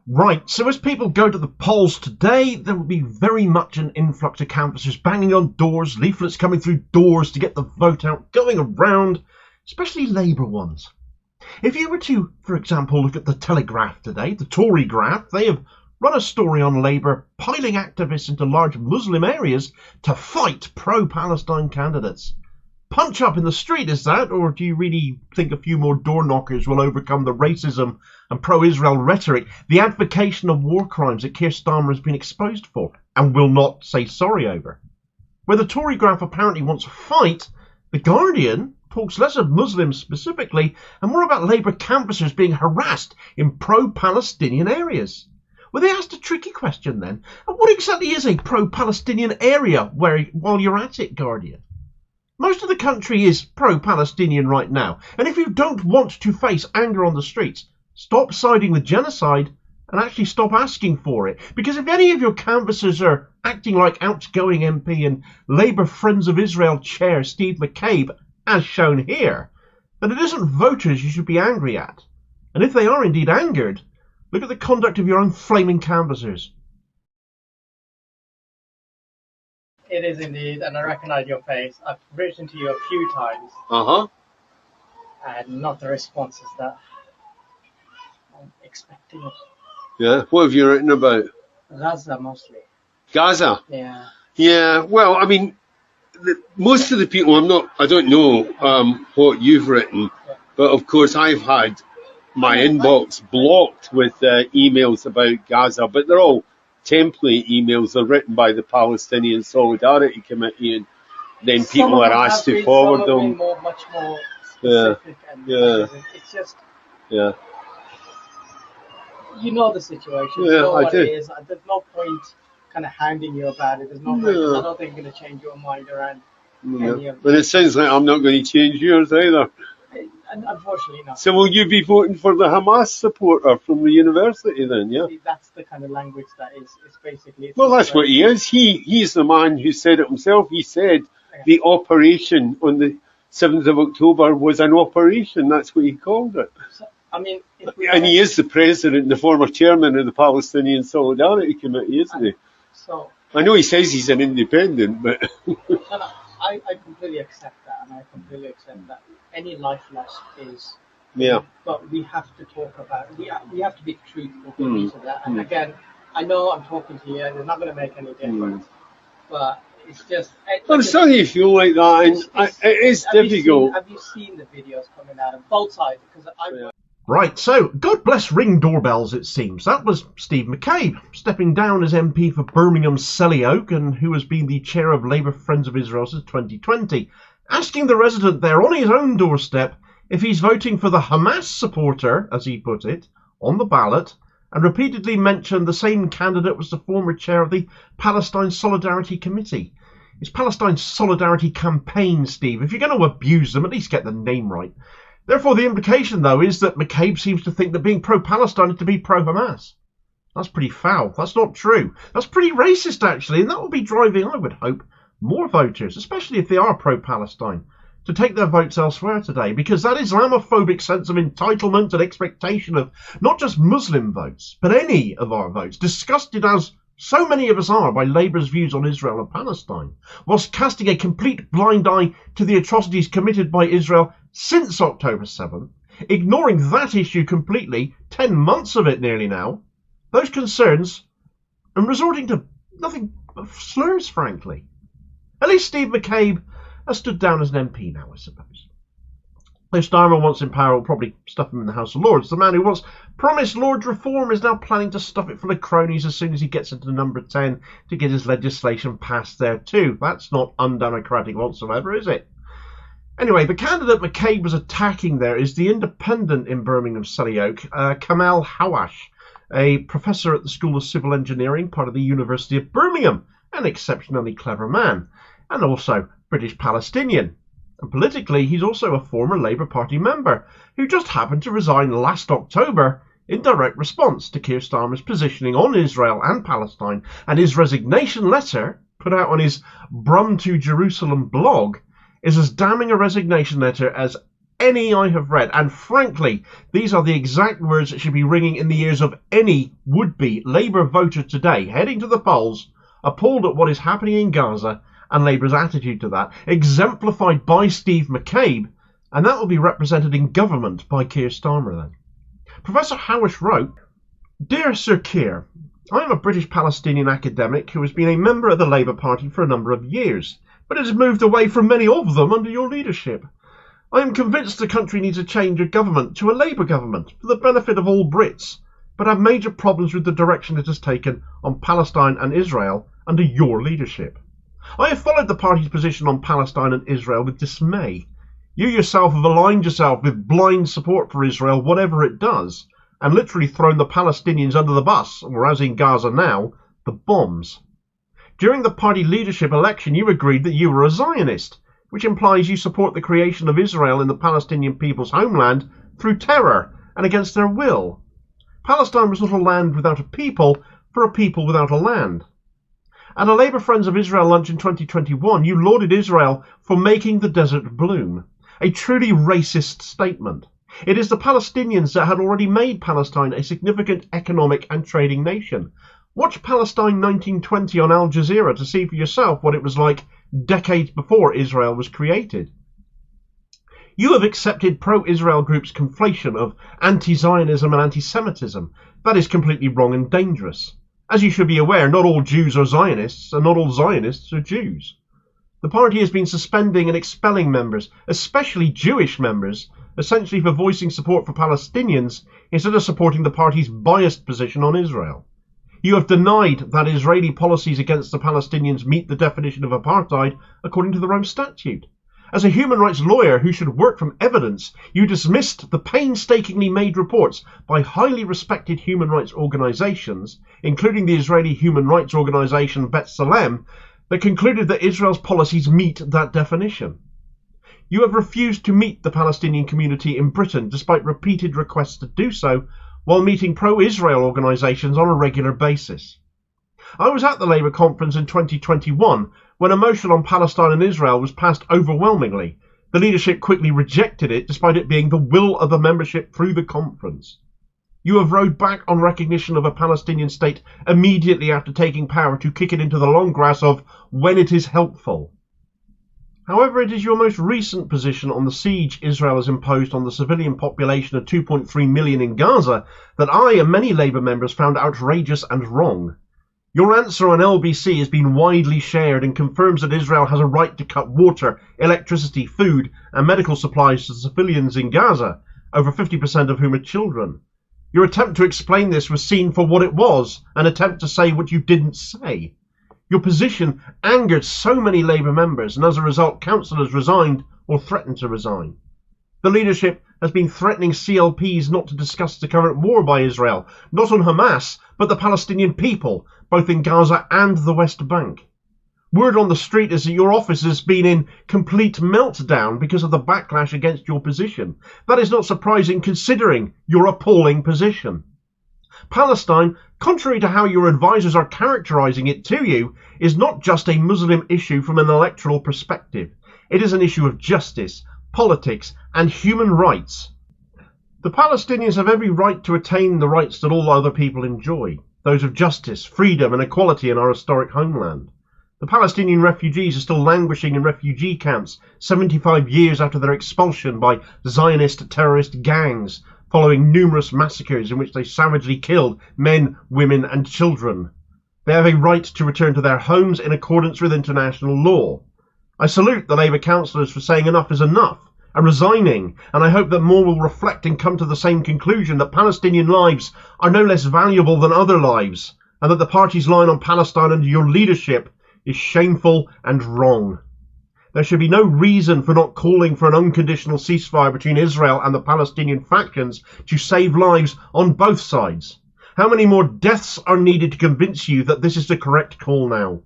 Right, so as people go to the polls today, there will be very much an influx of canvassers banging on doors, leaflets coming through doors to get the vote out, going around, especially Labour ones. If you were to, for example, look at the Telegraph today, the Torygraph, they have run a story on Labour piling activists into large Muslim areas to fight pro-Palestine candidates. Punch up in the street, is that? Or do you really think a few more door knockers will overcome the racism and pro-Israel rhetoric, the advocation of war crimes that Keir Starmer has been exposed for and will not say sorry over? Where the Torygraph apparently wants a fight, The Guardian talks less of Muslims specifically and more about Labour canvassers being harassed in pro-Palestinian areas. Well, they asked a tricky question then. And what exactly is a pro-Palestinian area while you're at it, Guardian? Most of the country is pro-Palestinian right now, and if you don't want to face anger on the streets, stop siding with genocide and actually stop asking for it. Because if any of your canvassers are acting like outgoing MP and Labour Friends of Israel chair Steve McCabe, as shown here, then it isn't voters you should be angry at. And if they are indeed angered, look at the conduct of your own flaming canvassers. It is indeed, and I recognise your face. I've written to you a few times. And not the responses that I'm expecting. Yeah, what have you written about? Gaza mostly. Gaza? Yeah. Yeah, well, I mean, most of the people, I don't know what you've written, but of course I've had my inbox blocked with emails about Gaza, but they're all template emails. They're written by the Palestinian Solidarity Committee, and then people are asked to forward them. Much more specific it's just, you know the situation. You know what it is. There's no point kind of hounding you about it. There's no point. I don't think you're going to change your mind around any of But it sounds like I'm not going to change yours either. Unfortunately not. So will you be voting for the Hamas supporter from the university then, yeah? That's the kind of language that is basically... Well, that's what he is. He's the man who said it himself. He said the operation on the 7th of October was an operation. That's what he called it. So, I mean... And he is the president, the former chairman of the Palestinian Solidarity Committee, isn't he? So... I know he says he's an independent, but... I completely accept that, and I completely accept that. Any life lost is, but we have to talk about it. We have to be truthful with each other. And again, I know I'm talking to you, and it's not going to make any difference. But it's just. I'm sorry you feel like that, and it is difficult. Have you seen the videos coming out of both sides? Because Right, so God bless ring doorbells, it seems. That was Steve McCabe, stepping down as MP for Birmingham Selly Oak, and who has been the chair of Labour Friends of Israel since 2020, asking the resident there on his own doorstep if he's voting for the Hamas supporter, as he put it, on the ballot, and repeatedly mentioned the same candidate was the former chair of the Palestine Solidarity Committee. It's Palestine Solidarity Campaign, Steve. If you're going to abuse them, at least get the name right. Therefore, the implication, though, is that McCabe seems to think that being pro-Palestine is to be pro-Hamas. That's pretty foul. That's not true. That's pretty racist, actually, and that will be driving, I would hope, more voters, especially if they are pro-Palestine, to take their votes elsewhere today, because that Islamophobic sense of entitlement and expectation of not just Muslim votes, but any of our votes, disgusted as so many of us are by Labour's views on Israel and Palestine, whilst casting a complete blind eye to the atrocities committed by Israel since October 7th, ignoring that issue completely, 10 months of it nearly now, those concerns, and resorting to nothing but slurs, frankly. At least Steve McCabe has stood down as an MP now, I suppose. Though Starmer, once in power, will probably stuff him in the House of Lords. The man who once promised Lord reform is now planning to stuff it full of cronies as soon as he gets into number 10 to get his legislation passed there too. That's not undemocratic whatsoever, is it? Anyway, the candidate McCabe was attacking there is the independent in Birmingham Selly Oak, Kamal Hawash, a professor at the School of Civil Engineering, part of the University of Birmingham, an exceptionally clever man, and also British Palestinian. And politically, he's also a former Labour Party member who just happened to resign last October in direct response to Keir Starmer's positioning on Israel and Palestine, and his resignation letter, put out on his Brum to Jerusalem blog, is as damning a resignation letter as any I have read, and frankly, these are the exact words that should be ringing in the ears of any would-be Labour voter today, heading to the polls, appalled at what is happening in Gaza and Labour's attitude to that, exemplified by Steve McCabe, and that will be represented in government by Keir Starmer then. Professor Hawash wrote, "Dear Sir Keir, I am a British Palestinian academic who has been a member of the Labour Party for a number of years, but has moved away from many of them under your leadership. I am convinced the country needs a change of government to a Labour government for the benefit of all Brits, but have major problems with the direction it has taken on Palestine and Israel under your leadership. I have followed the party's position on Palestine and Israel with dismay. You yourself have aligned yourself with blind support for Israel, whatever it does, and literally thrown the Palestinians under the bus, or as in Gaza now, the bombs. During the party leadership election, you agreed that you were a Zionist, which implies you support the creation of Israel in the Palestinian people's homeland through terror and against their will. Palestine was not a land without a people, for a people without a land. At a Labour Friends of Israel lunch in 2021, you lauded Israel for making the desert bloom, a truly racist statement. It is the Palestinians that had already made Palestine a significant economic and trading nation. Watch Palestine 1920 on Al Jazeera to see for yourself what it was like decades before Israel was created. You have accepted pro-Israel groups' conflation of anti-Zionism and anti-Semitism. That is completely wrong and dangerous. As you should be aware, not all Jews are Zionists, and not all Zionists are Jews. The party has been suspending and expelling members, especially Jewish members, essentially for voicing support for Palestinians instead of supporting the party's biased position on Israel. You have denied that Israeli policies against the Palestinians meet the definition of apartheid according to the Rome Statute. As a human rights lawyer who should work from evidence, you dismissed the painstakingly made reports by highly respected human rights organisations, including the Israeli human rights organisation B'Tselem, that concluded that Israel's policies meet that definition. You have refused to meet the Palestinian community in Britain despite repeated requests to do so, while meeting pro-Israel organisations on a regular basis. I was at the Labour conference in 2021 when a motion on Palestine and Israel was passed overwhelmingly. The leadership quickly rejected it despite it being the will of the membership through the conference. You have rowed back on recognition of a Palestinian state immediately after taking power to kick it into the long grass of when it is helpful. However, it is your most recent position on the siege Israel has imposed on the civilian population of 2.3 million in Gaza that I and many Labour members found outrageous and wrong. Your answer on LBC has been widely shared and confirms that Israel has a right to cut water, electricity, food and medical supplies to civilians in Gaza, over 50% of whom are children. Your attempt to explain this was seen for what it was, an attempt to say what you didn't say. Your position angered so many Labour members, and as a result, councillors resigned or threatened to resign. The leadership has been threatening CLPs not to discuss the current war by Israel, not on Hamas, but the Palestinian people, both in Gaza and the West Bank. Word on the street is that your office has been in complete meltdown because of the backlash against your position. That is not surprising considering your appalling position. Palestine, contrary to how your advisers are characterising it to you, is not just a Muslim issue from an electoral perspective. It is an issue of justice, politics and human rights. The Palestinians have every right to attain the rights that all other people enjoy, those of justice, freedom and equality in our historic homeland. The Palestinian refugees are still languishing in refugee camps 75 years after their expulsion by Zionist terrorist gangs, following numerous massacres in which they savagely killed men, women and children. They have a right to return to their homes in accordance with international law. I salute the Labour councillors for saying enough is enough and resigning, and I hope that more will reflect and come to the same conclusion that Palestinian lives are no less valuable than other lives, and that the party's line on Palestine under your leadership is shameful and wrong. There should be no reason for not calling for an unconditional ceasefire between Israel and the Palestinian factions to save lives on both sides. How many more deaths are needed to convince you that this is the correct call now?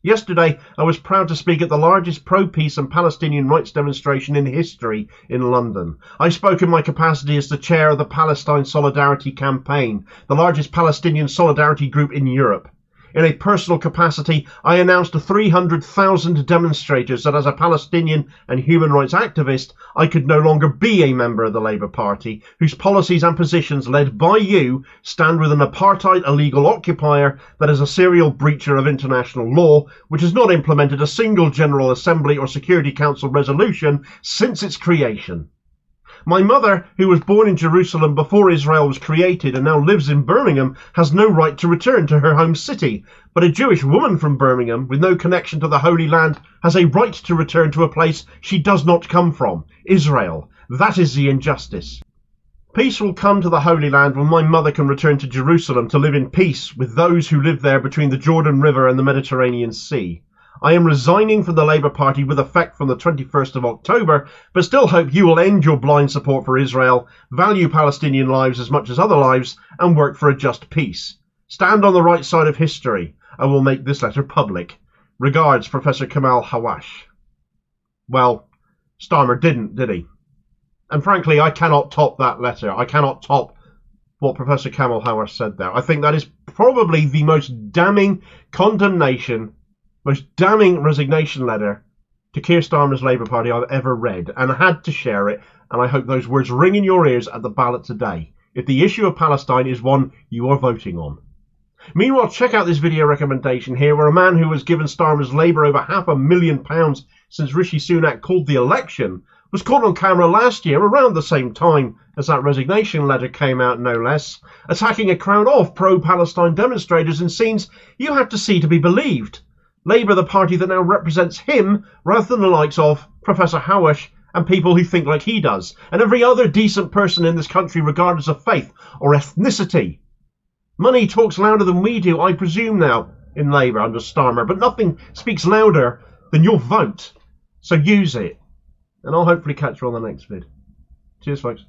Yesterday, I was proud to speak at the largest pro-peace and Palestinian rights demonstration in history in London. I spoke in my capacity as the chair of the Palestine Solidarity Campaign, the largest Palestinian solidarity group in Europe. In a personal capacity, I announced to 300,000 demonstrators that as a Palestinian and human rights activist, I could no longer be a member of the Labour Party, whose policies and positions led by you stand with an apartheid illegal occupier that is a serial breacher of international law, which has not implemented a single General Assembly or Security Council resolution since its creation. My mother, who was born in Jerusalem before Israel was created and now lives in Birmingham, has no right to return to her home city, but a Jewish woman from Birmingham with no connection to the Holy Land has a right to return to a place she does not come from, Israel. That is the injustice. Peace will come to the Holy Land when my mother can return to Jerusalem to live in peace with those who live there between the Jordan River and the Mediterranean Sea. I am resigning from the Labour Party with effect from the 21st of October, but still hope you will end your blind support for Israel, value Palestinian lives as much as other lives, and work for a just peace. Stand on the right side of history. I will make this letter public. Regards, Professor Kamal Hawash. Well, Starmer didn't, did he? And frankly, I cannot top that letter. I cannot top what Professor Kamal Hawash said there. I think that is probably the most damning condemnation, most damning resignation letter to Keir Starmer's Labour Party I've ever read, and I had to share it, and I hope those words ring in your ears at the ballot today, if the issue of Palestine is one you are voting on. Meanwhile, check out this video recommendation here, where a man who has given Starmer's Labour over £500,000 since Rishi Sunak called the election was caught on camera last year, around the same time as that resignation letter came out, no less, attacking a crowd of pro-Palestine demonstrators in scenes you have to see to be believed. Labour, the party that now represents him, rather than the likes of Professor Hawash and people who think like he does, and every other decent person in this country regardless of faith or ethnicity. Money talks louder than we do, I presume now, in Labour under Starmer, but nothing speaks louder than your vote. So use it. And I'll hopefully catch you on the next vid. Cheers, folks.